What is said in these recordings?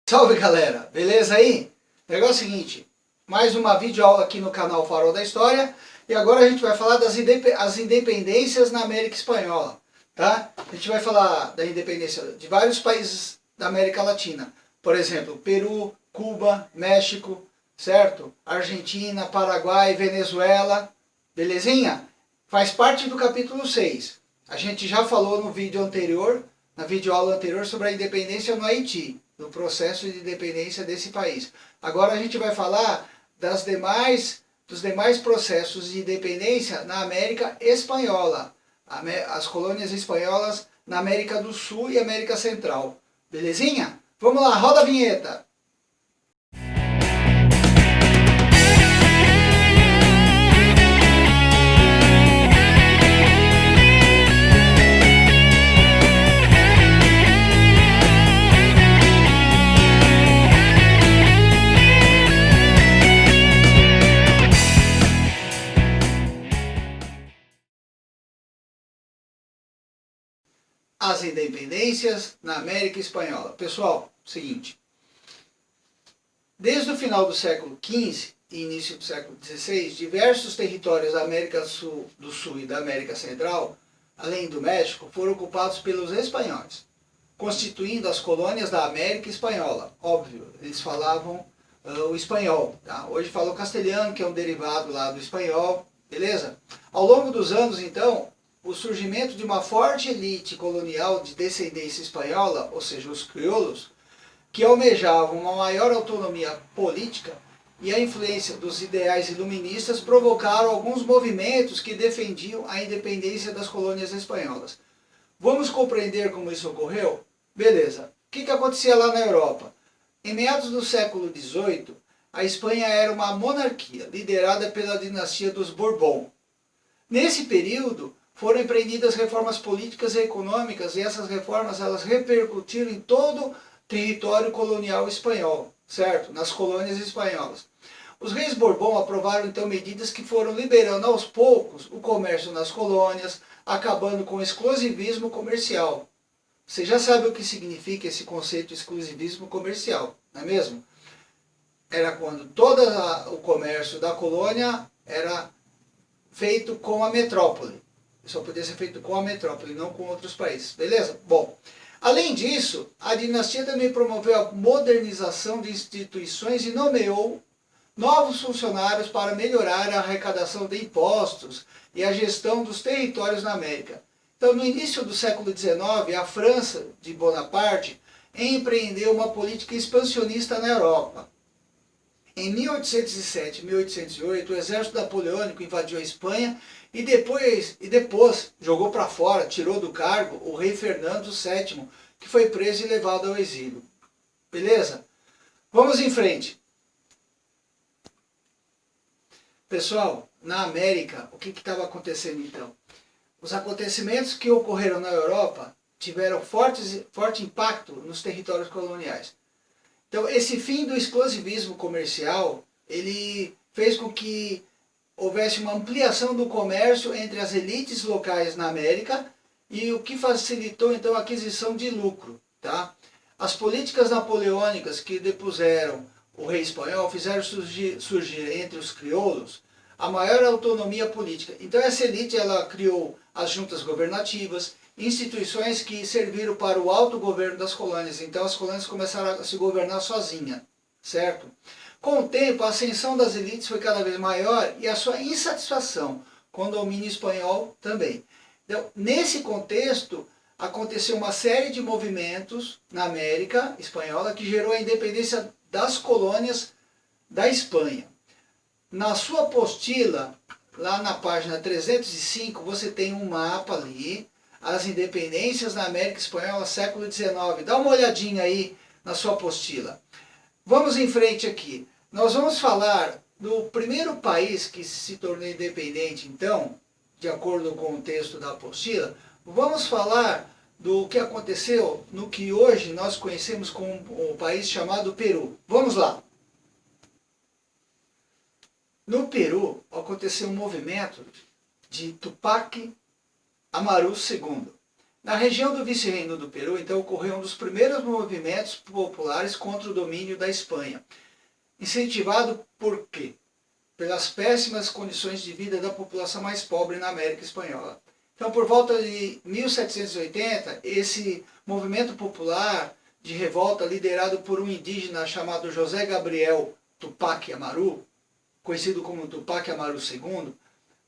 Salve galera, beleza aí? O negócio é o seguinte, mais uma videoaula aqui no canal Farol da História e agora a gente vai falar das independências na América Espanhola, tá? A gente vai falar da independência de vários países da América Latina, por exemplo, Peru, Cuba, México, certo? Argentina, Paraguai, Venezuela, belezinha? Faz parte do capítulo 6. A gente já falou no vídeo anterior, na videoaula anterior, sobre a independência no Haiti, no processo de independência desse país. Agora a gente vai falar dos demais processos de independência na América Espanhola, as colônias espanholas na América do Sul e América Central. Belezinha? Vamos lá, roda a vinheta! As independências na América Espanhola. Pessoal, seguinte, desde o final do século XV e início do século XVI, diversos territórios da América do Sul e da América Central, além do México, foram ocupados pelos espanhóis, constituindo as colônias da América Espanhola. Óbvio, eles falavam o espanhol, tá? Hoje fala o castelhano, que é um derivado lá do espanhol, beleza? Ao longo dos anos, então, o surgimento de uma forte elite colonial de descendência espanhola, ou seja, os crioulos, que almejavam uma maior autonomia política e a influência dos ideais iluministas provocaram alguns movimentos que defendiam a independência das colônias espanholas. Vamos compreender como isso ocorreu? Beleza. O que acontecia lá na Europa? Em meados do século XVIII, a Espanha era uma monarquia liderada pela dinastia dos Bourbon. Nesse período, foram empreendidas reformas políticas e econômicas e essas reformas elas repercutiram em todo o território colonial espanhol, certo? Nas colônias espanholas. Os reis Bourbon aprovaram então medidas que foram liberando aos poucos o comércio nas colônias, acabando com o exclusivismo comercial. Você já sabe o que significa esse conceito de exclusivismo comercial, não é mesmo? Era quando todo o comércio da colônia era feito com a metrópole. Só podia ser feito com a metrópole, não com outros países, beleza? Bom, além disso, a dinastia também promoveu a modernização de instituições e nomeou novos funcionários para melhorar a arrecadação de impostos e a gestão dos territórios na América. Então, no início do século XIX, a França de Bonaparte empreendeu uma política expansionista na Europa. Em 1807 e 1808, o exército napoleônico invadiu a Espanha e depois jogou para fora, tirou do cargo o rei Fernando VII, que foi preso e levado ao exílio. Beleza? Vamos em frente. Pessoal, na América, o que estava acontecendo então? Os acontecimentos que ocorreram na Europa tiveram forte impacto nos territórios coloniais. Então, esse fim do exclusivismo comercial, ele fez com que houvesse uma ampliação do comércio entre as elites locais na América e o que facilitou, então, a aquisição de lucro, tá? As políticas napoleônicas que depuseram o rei espanhol fizeram surgir entre os crioulos a maior autonomia política. Então, essa elite ela criou as juntas governativas, instituições que serviram para o autogoverno das colônias. Então as colônias começaram a se governar sozinhas, certo? Com o tempo, a ascensão das elites foi cada vez maior e a sua insatisfação com o domínio espanhol também. Então, nesse contexto, aconteceu uma série de movimentos na América Espanhola que gerou a independência das colônias da Espanha. Na sua apostila, lá na página 305, você tem um mapa ali, as independências na América Espanhola, século XIX. Dá uma olhadinha aí na sua apostila. Vamos em frente aqui. Nós vamos falar do primeiro país que se tornou independente, então, de acordo com o texto da apostila. Vamos falar do que aconteceu no que hoje nós conhecemos como um país chamado Peru. Vamos lá. No Peru, aconteceu um movimento de Tupac Amaru II. Na região do Vice-Reino do Peru, então, ocorreu um dos primeiros movimentos populares contra o domínio da Espanha. Incentivado por quê? Pelas péssimas condições de vida da população mais pobre na América Espanhola. Então, por volta de 1780, esse movimento popular de revolta, liderado por um indígena chamado José Gabriel Tupac Amaru, conhecido como Tupac Amaru II,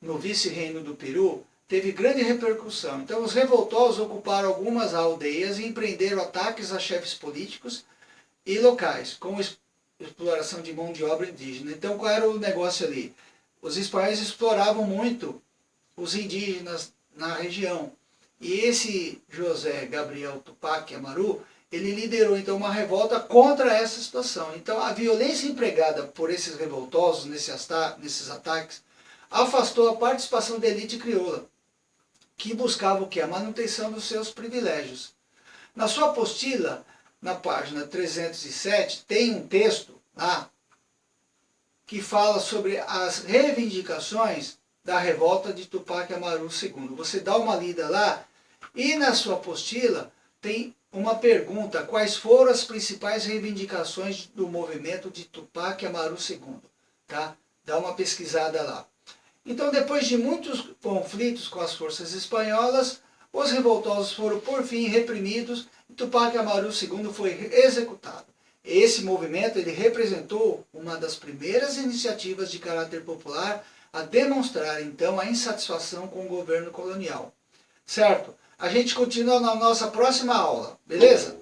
no Vice-Reino do Peru, teve grande repercussão. Então, os revoltosos ocuparam algumas aldeias e empreenderam ataques a chefes políticos e locais, com exploração de mão de obra indígena. Então, qual era o negócio ali? Os espanhóis exploravam muito os indígenas na região. E esse José Gabriel Tupac Amaru, ele liderou então uma revolta contra essa situação. Então, a violência empregada por esses revoltosos nesses ataques afastou a participação da elite crioula, que buscava o quê? A manutenção dos seus privilégios. Na sua apostila, na página 307, tem um texto lá que fala sobre as reivindicações da revolta de Tupac Amaru II. Você dá uma lida lá e na sua apostila tem uma pergunta: quais foram as principais reivindicações do movimento de Tupac Amaru II? Tá? Dá uma pesquisada lá. Então, depois de muitos conflitos com as forças espanholas, os revoltosos foram por fim reprimidos e Tupac Amaru II foi executado. Esse movimento ele representou uma das primeiras iniciativas de caráter popular a demonstrar então a insatisfação com o governo colonial. Certo? A gente continua na nossa próxima aula, beleza?